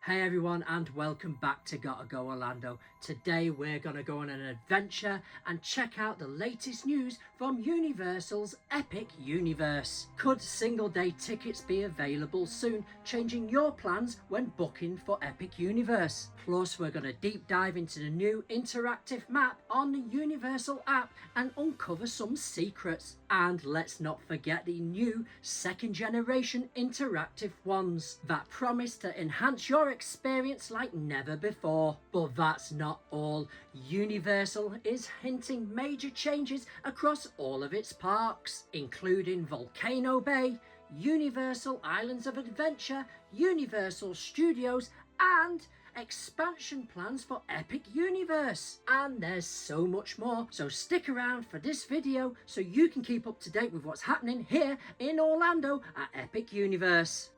Hey everyone, and welcome back to Gotta Go Orlando. Today we're gonna go on an adventure and check out the latest news from Universal's Epic Universe. Could single day tickets be available soon, changing your plans when booking for Epic Universe? Plus we're gonna deep dive into the new interactive map on the Universal app and uncover some secrets. And let's not forget the new second generation interactive ones that promise to enhance your experience like never before. But that's not all. Universal is hinting major changes across all of its parks, including Volcano Bay, Universal Islands of Adventure, Universal Studios, and expansion plans for Epic Universe. And there's so much more, so stick around for this video so you can keep up to date with what's happening here in Orlando at Epic Universe.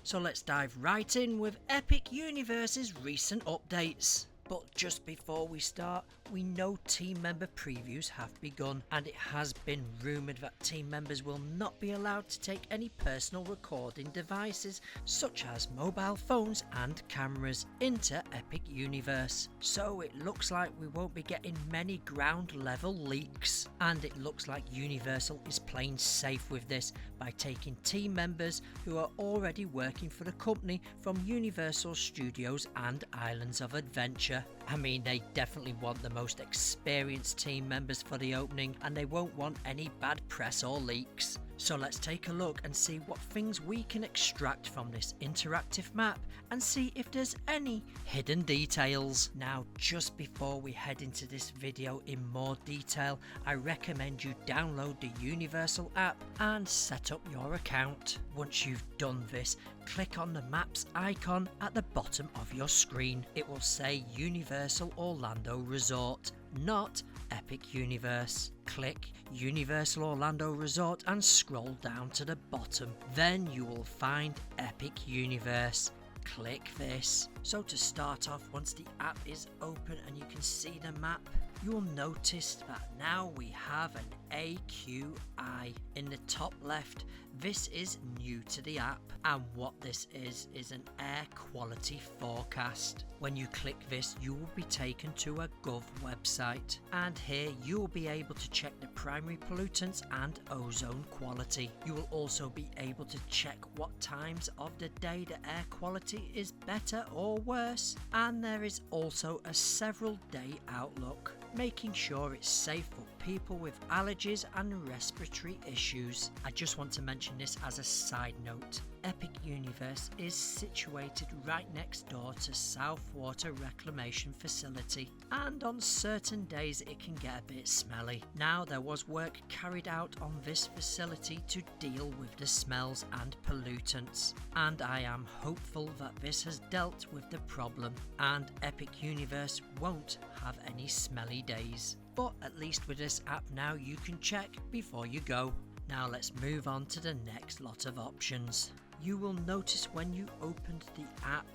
So let's dive right in with Epic Universe's recent updates. But just before we start, we know team member previews have begun, and it has been rumoured that team members will not be allowed to take any personal recording devices such as mobile phones and cameras into Epic Universe. So it looks like we won't be getting many ground level leaks, and it looks like Universal is playing safe with this by taking team members who are already working for the company from Universal Studios and Islands of Adventure. I mean, they definitely want the most experienced team members for the opening, and they won't want any bad press or leaks. So let's take a look and see what things we can extract from this interactive map and see if there's any hidden details. Now, just before we head into this video in more detail, I recommend you download the Universal app and set up your account. Once you've done this, click on the maps icon at the bottom of your screen. It will say Universal Orlando Resort, not Epic Universe. Click Universal Orlando Resort and scroll down to the bottom. Then you will find Epic Universe. Click this. So to start off, once the app is open and you can see the map, you will notice that now we have an AQI in the top left. This is new to the app, and what this is an air quality forecast. When you click this, you will be taken to a Gov website, and here you will be able to check the primary pollutants and ozone quality. You will also be able to check what times of the day the air quality is better or worse, and there is also a several day outlook, making sure it's safe for people with allergies and respiratory issues. I just want to mention this as a side note. Epic Universe is situated right next door to Southwater Reclamation Facility, and on certain days it can get a bit smelly. Now, there was work carried out on this facility to deal with the smells and pollutants, and I am hopeful that this has dealt with the problem and Epic Universe won't have any smelly days. But at least with this app now you can check before you go. Now let's move on to the next lot of options. You will notice when you opened the app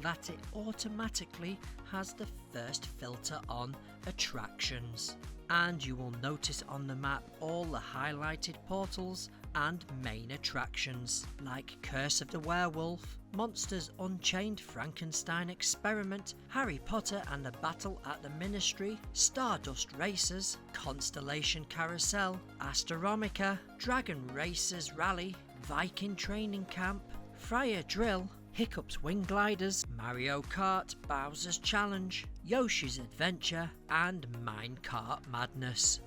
that it automatically has the first filter on attractions, and you will notice on the map all the highlighted portals and main attractions like Curse of the Werewolf, Monsters Unchained Frankenstein Experiment, Harry Potter and the Battle at the Ministry, Stardust Racers, Constellation Carousel, Astronomica, Dragon Racers Rally, Viking Training Camp, Fryer Drill, Hiccup's Wing Gliders, Mario Kart, Bowser's Challenge, Yoshi's Adventure, and Minecart Madness.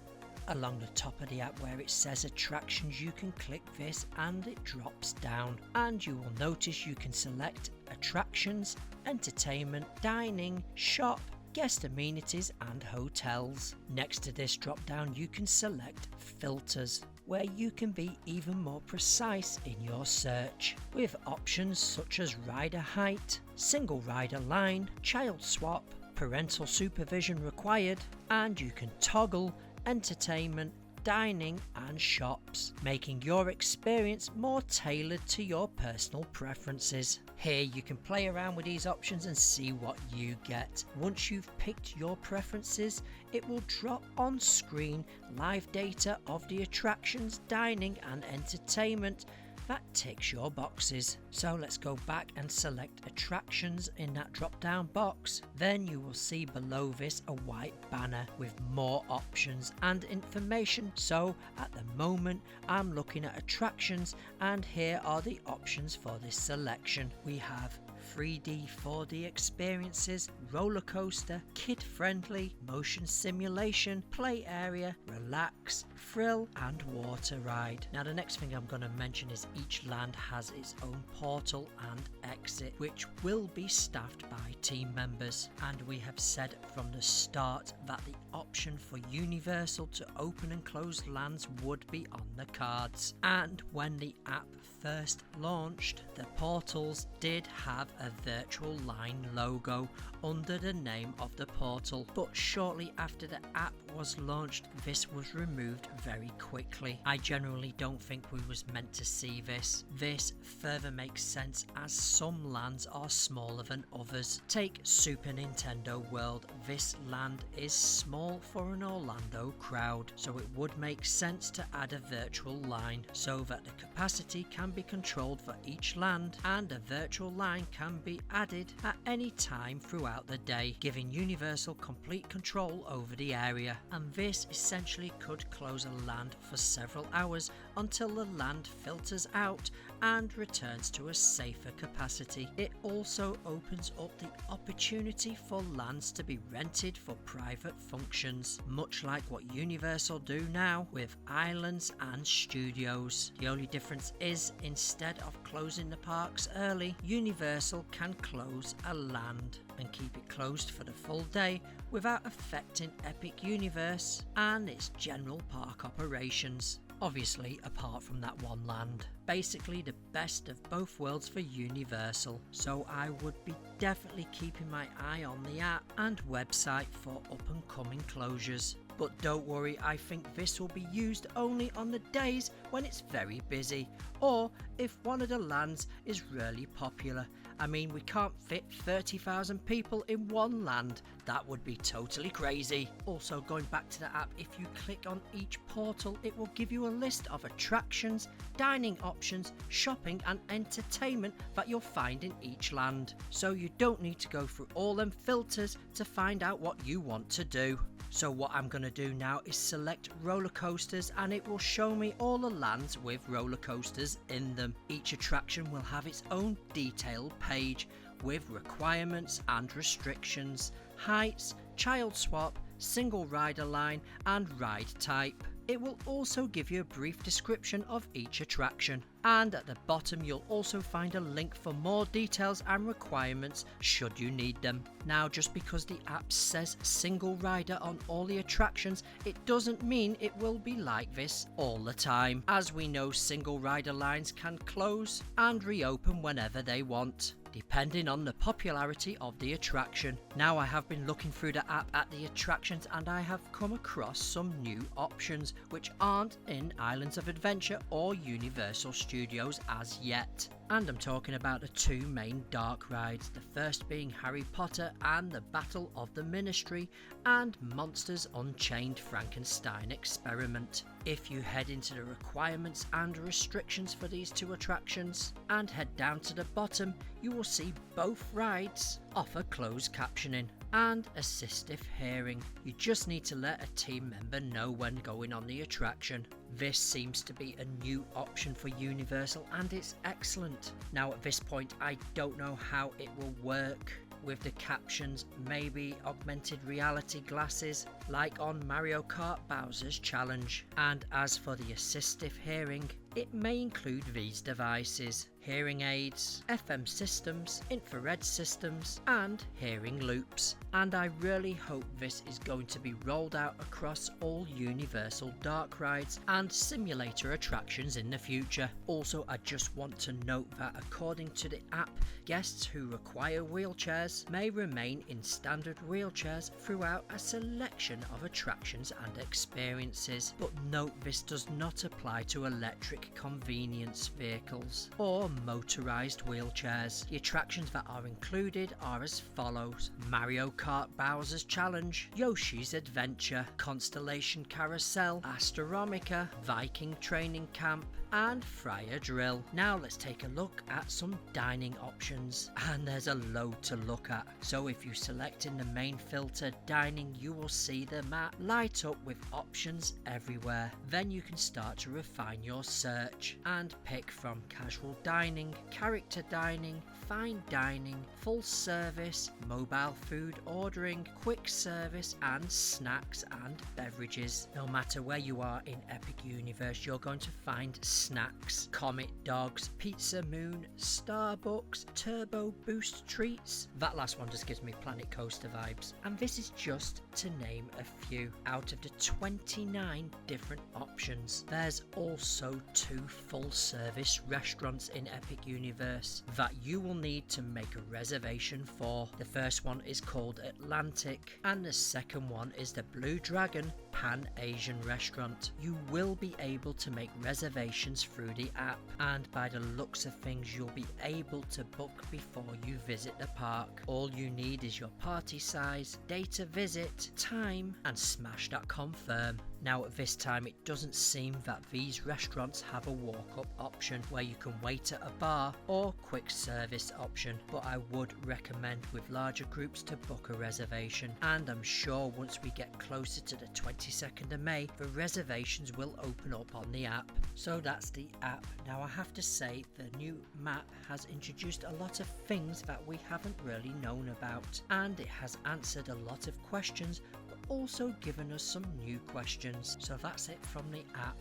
Along the top of the app where it says attractions, you can click this and it drops down, and you will notice you can select attractions, entertainment, dining, shop, guest amenities and hotels. Next to this drop down you can select filters, where you can be even more precise in your search, with options such as rider height, single rider line, child swap, parental supervision required, and you can toggle entertainment, dining and shops, making your experience more tailored to your personal preferences. Here you can play around with these options and see what you get. Once you've picked your preferences, it will drop on screen live data of the attractions, dining and entertainment that ticks your boxes. So let's go back and select attractions in that drop down box. Then you will see below this a white banner with more options and information. So at the moment I'm looking at attractions, and here are the options for this selection. We have 3D, 4D experiences, roller coaster, kid friendly, motion simulation, play area, relax, thrill and water ride. Now the next thing I'm going to mention is each land has its own portal and exit, which will be staffed by team members, and we have said from the start that the option for Universal to open and close lands would be on the cards. And when the app first launched, the portals did have a virtual line logo under the name of the portal, but shortly after the app was launched, this was removed very quickly. I generally don't think we was meant to see this. This further makes sense as some lands are smaller than others. Take Super Nintendo World. This land is small for an Orlando crowd, so it would make sense to add a virtual line so that the capacity can be controlled for each land, and a virtual line can be added at any time throughout the day, giving Universal complete control over the area. And this essentially could close a land for several hours until the land filters out and returns to a safer capacity. It also opens up the opportunity for lands to be rented for private functions, much like what Universal do now with islands and studios. The only difference is, instead of closing the parks early, Universal can close a land and keep it closed for the full day without affecting Epic Universe and its general park operations. Obviously, apart from that one land. Basically the best of both worlds for Universal, so I would be definitely keeping my eye on the app and website for up and coming closures. But don't worry, I think this will be used only on the days when it's very busy, or if one of the lands is really popular. I mean, we can't fit 30,000 people in one land. That would be totally crazy. Also, going back to the app, if you click on each portal, it will give you a list of attractions, dining options, shopping and entertainment that you'll find in each land. So you don't need to go through all them filters to find out what you want to do. So what I'm going to do now is select roller coasters, and it will show me all the lands with roller coasters in them. Each attraction will have its own detailed page with requirements and restrictions, heights, child swap, single rider line and ride type. It will also give you a brief description of each attraction, and at the bottom you'll also find a link for more details and requirements should you need them. Now, just because the app says single rider on all the attractions, it doesn't mean it will be like this all the time. As we know, single rider lines can close and reopen whenever they want, depending on the popularity of the attraction. Now, I have been looking through the app at the attractions and I have come across some new options which aren't in Islands of Adventure or Universal Studios as yet. And I'm talking about the two main dark rides, the first being Harry Potter and the Battle of the Ministry, and Monsters Unchained Frankenstein Experiment. If you head into the requirements and restrictions for these two attractions and head down to the bottom, you will see both rides offer closed captioning and assistive hearing. You just need to let a team member know when going on the attraction. This seems to be a new option for Universal and it's excellent. Now at this point I don't know how it will work with the captions, maybe augmented reality glasses like on Mario Kart Bowser's Challenge. And as for the assistive hearing, It may include these devices: hearing aids, FM systems, infrared systems, and hearing loops. And I really hope this is going to be rolled out across all Universal dark rides and simulator attractions in the future. Also, I just want to note that according to the app, guests who require wheelchairs may remain in standard wheelchairs throughout a selection of attractions and experiences. But note, this does not apply to electric convenience vehicles or motorised wheelchairs. The attractions that are included are as follows: Mario Kart Bowser's Challenge, Yoshi's Adventure, Constellation Carousel, Astronomica, Viking Training Camp, and Fryer Drill. Now let's take a look at some dining options, and there's a load to look at. So if you select in the main filter dining, you will see the map light up with options everywhere. Then you can start to refine your search and pick from casual dining, character dining, fine dining, full service, mobile food ordering, quick service, and snacks and beverages. No matter where you are in Epic Universe, you're going to find snacks: Comet Dogs, Pizza Moon, Starbucks, Turbo Boost treats. That last one just gives me Planet Coaster vibes. And this is just to name a few out of the 29 different options. There's also 2 full service restaurants in Epic Universe that you will need to make a reservation for. The first one is called Atlantic, and the second one is the Blue Dragon Pan-Asian restaurant. You will be able to make reservations through the app, and by the looks of things you'll be able to book before you visit the park. All you need is your party size, date of visit, time, and smash that confirm. Now at this time it doesn't seem that these restaurants have a walk-up option where you can wait at a bar or quick service option, but I would recommend with larger groups to book a reservation, and I'm sure once we get closer to the 22nd of May the reservations will open up on the app. So that's the app. Now I have to say the new map has introduced a lot of things that we haven't really known about, and it has answered a lot of questions also given us some new questions. So that's it from the app.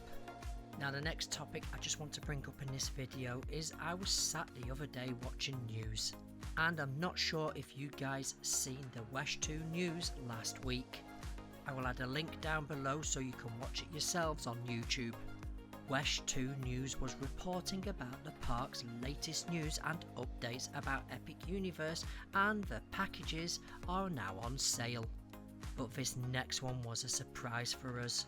Now the next topic I just want to bring up in this video is I was sat the other day watching news, and I'm not sure if you guys seen the Wesh 2 news last week. I will add a link down below so you can watch it yourselves on YouTube. Wesh 2 News was reporting about the park's latest news and updates about Epic Universe, and the packages are now on sale. But this next one was a surprise for us,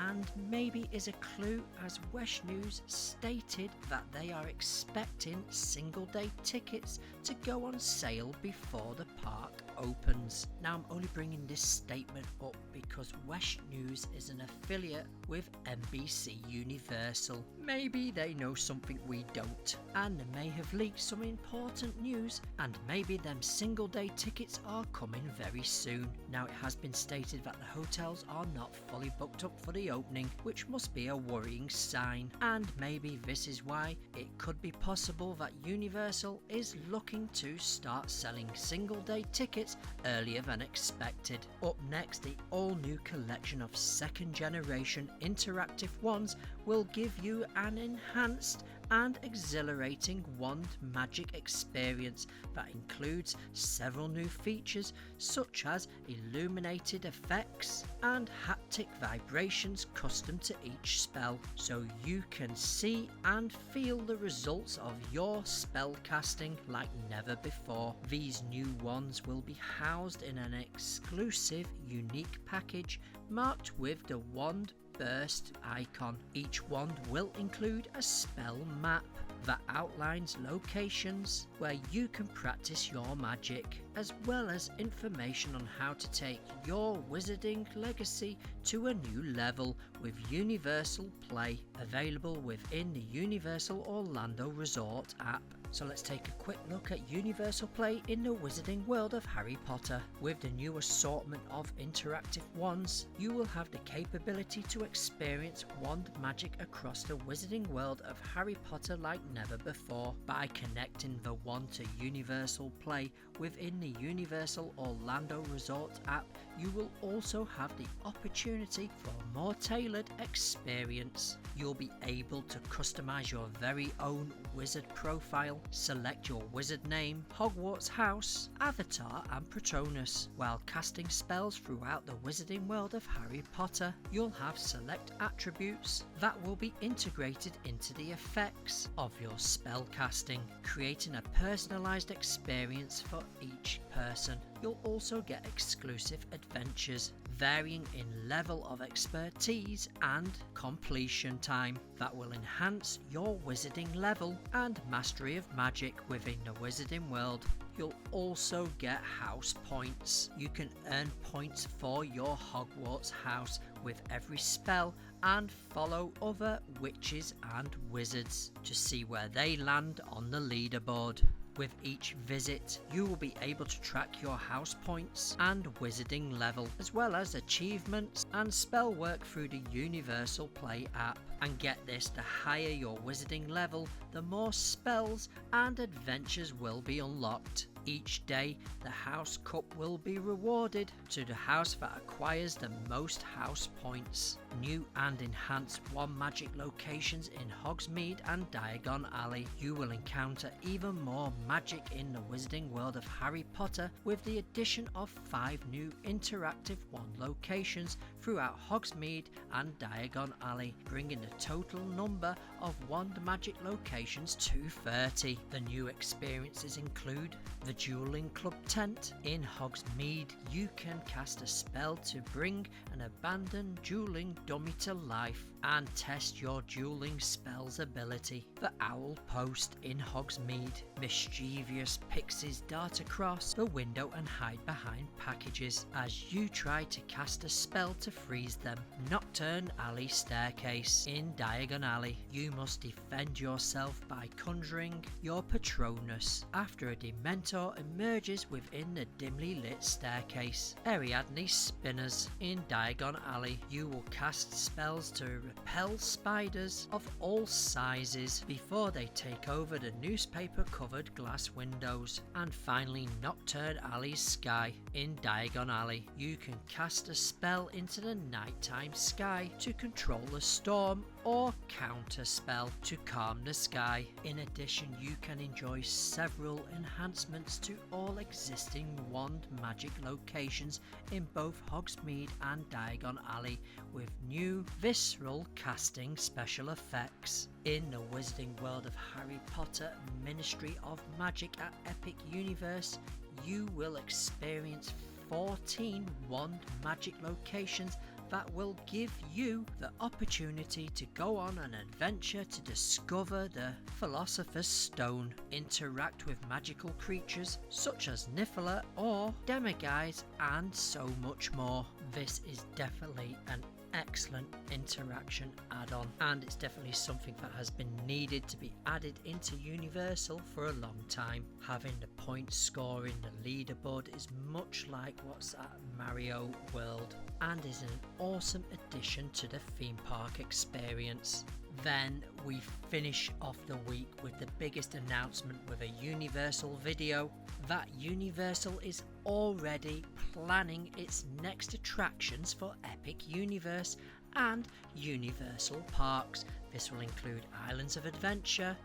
and maybe is a clue, as Wesh News stated that they are expecting single day tickets to go on sale before the park opens. Now I'm only bringing this statement up because Wesh News is an affiliate with NBC Universal. Maybe they know something we don't, and they may have leaked some important news, and maybe them single day tickets are coming very soon. Now it has been stated that the hotels are not fully booked up for the opening, which must be a worrying sign, and maybe this is why it could be possible that Universal is looking to start selling single day tickets earlier than expected. Up next, the all new collection of second generation interactive wands will give you an enhanced and exhilarating wand magic experience that includes several new features such as illuminated effects and haptic vibrations custom to each spell, so you can see and feel the results of your spell casting like never before. These new wands will be housed in an exclusive unique package marked with the wand burst icon. Each wand will include a spell map that outlines locations where you can practice your magic, as well as information on how to take your wizarding legacy to a new level with Universal Play, available within the Universal Orlando Resort app. So let's take a quick look at Universal Play in the Wizarding World of Harry Potter. With the new assortment of interactive wands, you will have the capability to experience wand magic across the Wizarding World of Harry Potter like never before. By connecting the wand to Universal Play within the Universal Orlando Resort app, you will also have the opportunity for a more tailored experience. You'll be able to customize your very own wizard profile, select your wizard name, Hogwarts house, avatar and Patronus. While casting spells throughout the Wizarding World of Harry Potter, you'll have select attributes that will be integrated into the effects of your spell casting, creating a personalized experience for each person. You'll also get exclusive adventures varying in level of expertise and completion time that will enhance your wizarding level and mastery of magic within the Wizarding World. You'll also get house points. You can earn points for your Hogwarts house with every spell and follow other witches and wizards to see where they land on the leaderboard. With each visit, you will be able to track your house points and wizarding level, as well as achievements and spell work through the Universal Play app. And get this, the higher your wizarding level, the more spells and adventures will be unlocked. Each day, the House Cup will be rewarded to the house that acquires the most house points. New and enhanced wand magic locations in Hogsmeade and Diagon Alley. You will encounter even more magic in the Wizarding World of Harry Potter with the addition of 5 new interactive wand locations throughout Hogsmeade and Diagon Alley, bringing the total number of wand magic locations to 30. The new experiences include the Dueling Club tent. In Hogsmeade, you can cast a spell to bring an abandoned dueling dummy to life and test your dueling spell's ability. The Owl Post in Hogsmeade. Mischievous pixies dart across the window and hide behind packages as you try to cast a spell to freeze them. Nocturne Alley Staircase in Diagon Alley. You must defend yourself by conjuring your Patronus after a Dementor emerges within the dimly lit staircase. Ariadne Spinners in Diagon Alley. You will cast spells to repel spiders of all sizes before they take over the newspaper covered glass windows. And finally, Nocturne Alley Sky in Diagon Alley. You can cast a spell into the nighttime sky to control a storm or counter spell to calm the sky. In addition, you can enjoy several enhancements to all existing wand magic locations in both Hogsmeade and Diagon Alley with new visceral casting special effects. In the Wizarding World of Harry Potter Ministry of Magic at Epic Universe, you will experience 14 wand magic locations that will give you the opportunity to go on an adventure to discover the Philosopher's Stone, interact with magical creatures such as Niffler or Demiguise, and so much more. This is definitely an excellent interaction add-on, and it's definitely something that has been needed to be added into Universal for a long time. Having the point score in the leaderboard is much like what's at Mario World and is an awesome addition to the theme park experience. Then we finish off the week with the biggest announcement with a Universal video that Universal is already planning its next attractions for Epic Universe and Universal Parks. This will include Islands of Adventure,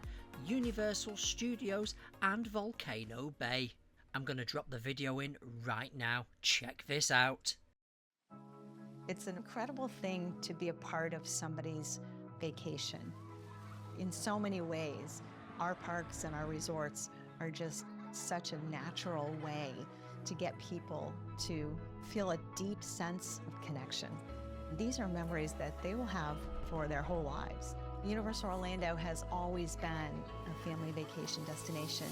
Universal Studios and Volcano Bay. I'm going to drop the video in right now. Check this out. It's an incredible thing to be a part of somebody's vacation. In so many ways, our parks and our resorts are just such a natural way to get people to feel a deep sense of connection. These are memories that they will have for their whole lives. Universal Orlando has always been a family vacation destination.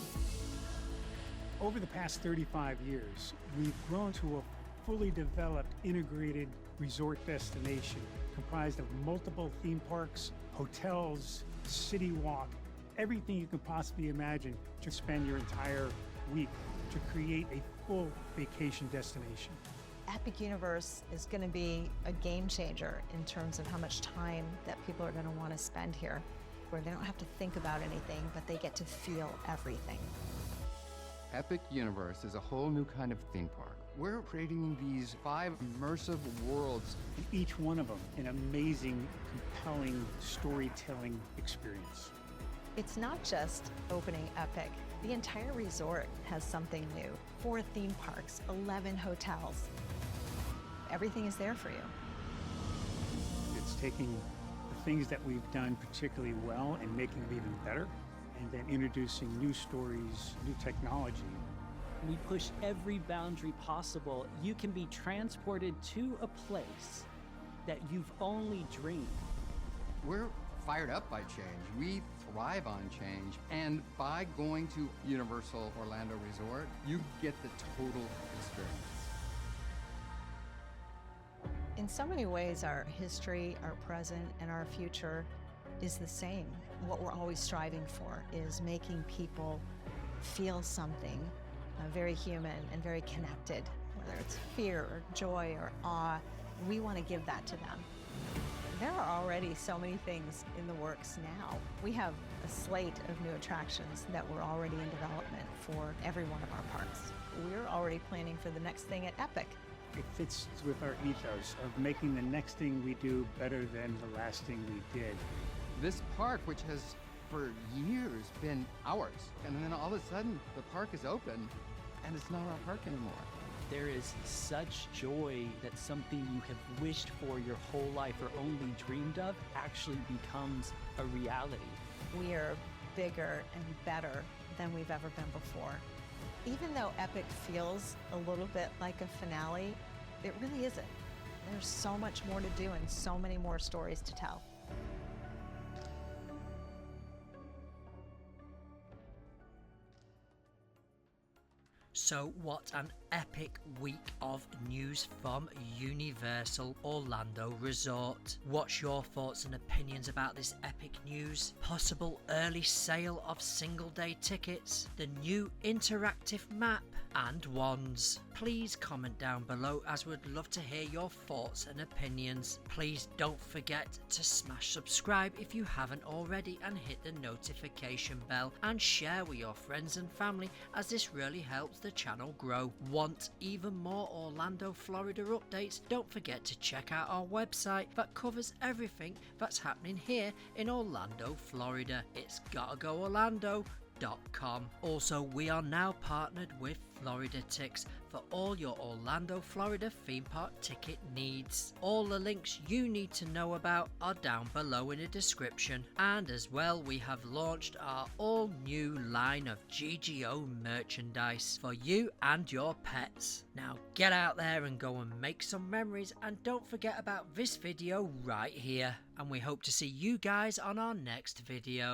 Over the past 35 years, we've grown to a fully developed, integrated resort destination comprised of multiple theme parks, hotels, city walk, everything you can possibly imagine to spend your entire week to create a full vacation destination. Epic Universe is going to be a game changer in terms of how much time that people are going to want to spend here, where they don't have to think about anything, but they get to feel everything. Epic Universe is a whole new kind of theme park. We're creating these 5 immersive worlds. And each one of them an amazing, compelling storytelling experience. It's not just opening Epic. The entire resort has something new. 4 theme parks, 11 hotels. Everything is there for you. It's taking the things that we've done particularly well and making them even better, and then introducing new stories, new technology. We push every boundary possible. You can be transported to a place that you've only dreamed. We're fired up by change. We thrive on change. And by going to Universal Orlando Resort, you get the total experience. In so many ways, our history, our present, and our future is the same. What we're always striving for is making people feel something very human and very connected, whether it's fear or joy or awe. We want to give that to them. There are already so many things in the works now. We have a slate of new attractions that were already in development for every one of our parks. We're already planning for the next thing at Epic. It fits with our ethos of making the next thing we do better than the last thing we did. This park, which has for years been ours, and then all of a sudden the park is open and it's not our park anymore. There is such joy that something you have wished for your whole life or only dreamed of actually becomes a reality. We are bigger and better than we've ever been before. Even though Epic feels a little bit like a finale, it really isn't. There's so much more to do and so many more stories to tell. So what an epic week of news from Universal Orlando Resort. What's your thoughts and opinions about this epic news? Possible early sale of single day tickets, the new interactive map and wands? Please comment down below, as we'd love to hear your thoughts and opinions. Please don't forget to smash subscribe if you haven't already, and hit the notification bell and share with your friends and family, as this really helps the channel grow. Want even more Orlando, Florida updates? Don't forget to check out our website that covers everything that's happening here in Orlando, Florida. It's GottaGoOrlando.com. Also, we are now partnered with Florida Tix for all your Orlando, Florida theme park ticket needs. All the links you need to know about are down below in the description. And as well, we have launched our all new line of GGO merchandise for you and your pets. Now get out there and go and make some memories, and don't forget about this video right here. And we hope to see you guys on our next video.